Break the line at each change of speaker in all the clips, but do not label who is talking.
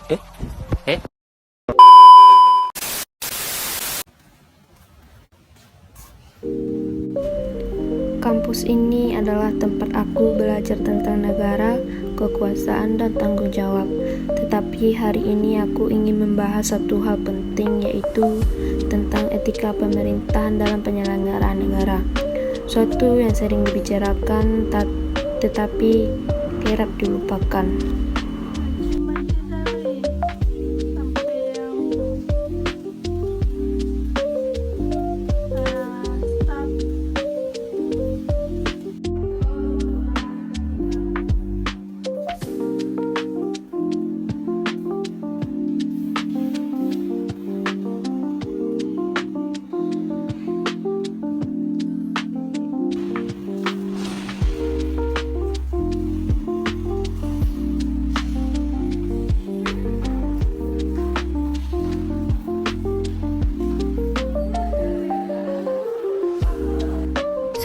Eh, eh.
Kampus ini adalah tempat aku belajar tentang negara, kekuasaan, dan tanggung jawab. Tetapi hari ini aku ingin membahas satu hal penting, yaitu tentang etika pemerintahan dalam penyelenggaraan negara. Suatu yang sering dibicarakan tetapi kerap dilupakan.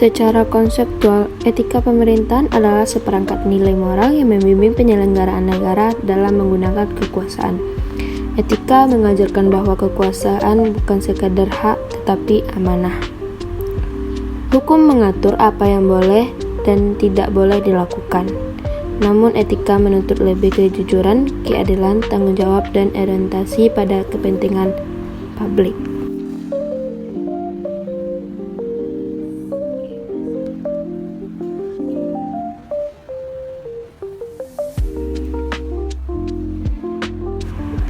Secara konseptual, etika pemerintahan adalah seperangkat nilai moral yang membimbing penyelenggaraan negara dalam menggunakan kekuasaan. Etika mengajarkan bahwa kekuasaan bukan sekadar hak, tetapi amanah. Hukum mengatur apa yang boleh dan tidak boleh dilakukan. Namun etika menuntut lebih kejujuran, keadilan, tanggung jawab, dan orientasi pada kepentingan publik.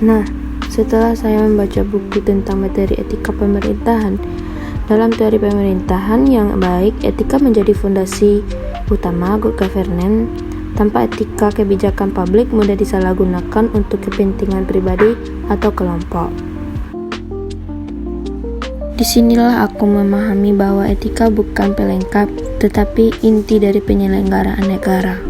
Nah, setelah saya membaca buku tentang materi etika pemerintahan, dalam teori pemerintahan yang baik, etika menjadi fondasi utama good governance. Tanpa etika, kebijakan publik mudah disalahgunakan untuk kepentingan pribadi atau kelompok. Disinilah aku memahami bahwa etika bukan pelengkap, tetapi inti dari penyelenggaraan negara.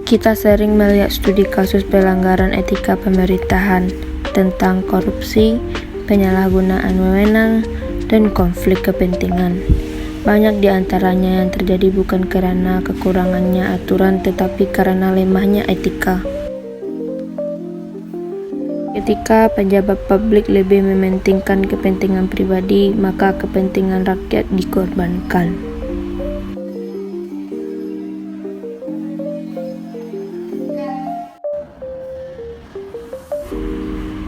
Kita sering melihat studi kasus pelanggaran etika pemerintahan tentang korupsi, penyalahgunaan wewenang, dan konflik kepentingan. Banyak di antaranya yang terjadi bukan karena kekurangannya aturan, tetapi karena lemahnya etika. Ketika pejabat publik lebih mementingkan kepentingan pribadi, maka kepentingan rakyat dikorbankan.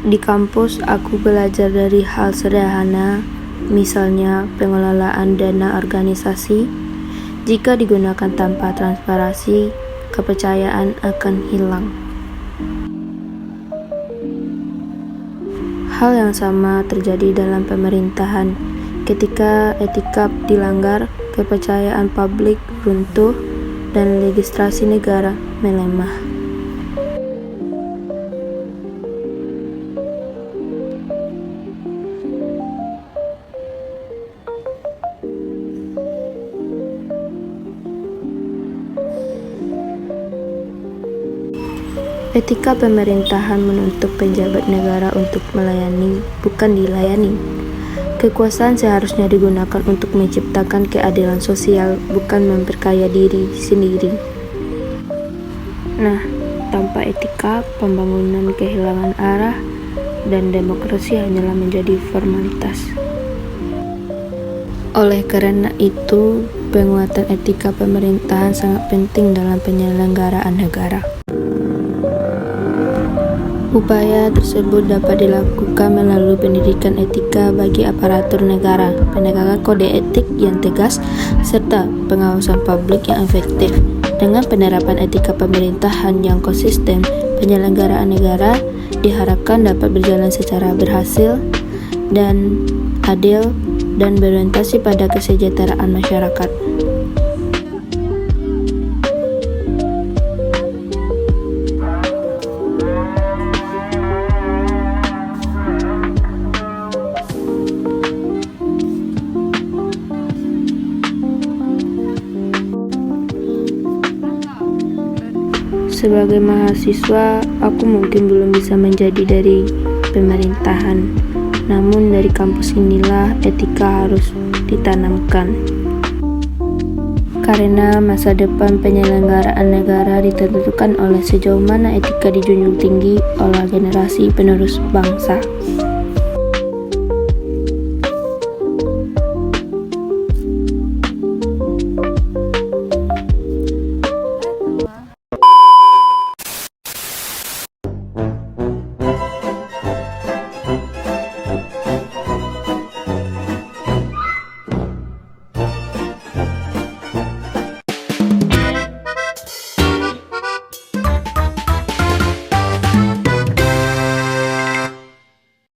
Di kampus, aku belajar dari hal sederhana, misalnya pengelolaan dana organisasi. Jika digunakan tanpa transparansi, kepercayaan akan hilang. Hal yang sama terjadi dalam pemerintahan. Ketika etika dilanggar, kepercayaan publik runtuh, dan legislasi negara melemah. Etika pemerintahan menuntut pejabat negara untuk melayani, bukan dilayani. Kekuasaan seharusnya digunakan untuk menciptakan keadilan sosial, bukan memperkaya diri sendiri. Nah, tanpa etika, pembangunan kehilangan arah, dan demokrasi hanyalah menjadi formalitas. Oleh karena itu, penguatan etika pemerintahan sangat penting dalam penyelenggaraan negara. Upaya tersebut dapat dilakukan melalui pendidikan etika bagi aparatur negara, penegakan kode etik yang tegas, serta pengawasan publik yang efektif. Dengan penerapan etika pemerintahan yang konsisten, penyelenggaraan negara diharapkan dapat berjalan secara berhasil dan adil dan berorientasi pada kesejahteraan masyarakat. Sebagai mahasiswa, aku mungkin belum bisa menjadi dari pemerintahan, namun dari kampus inilah etika harus ditanamkan. Karena masa depan penyelenggaraan negara ditentukan oleh sejauh mana etika dijunjung tinggi oleh generasi penerus bangsa.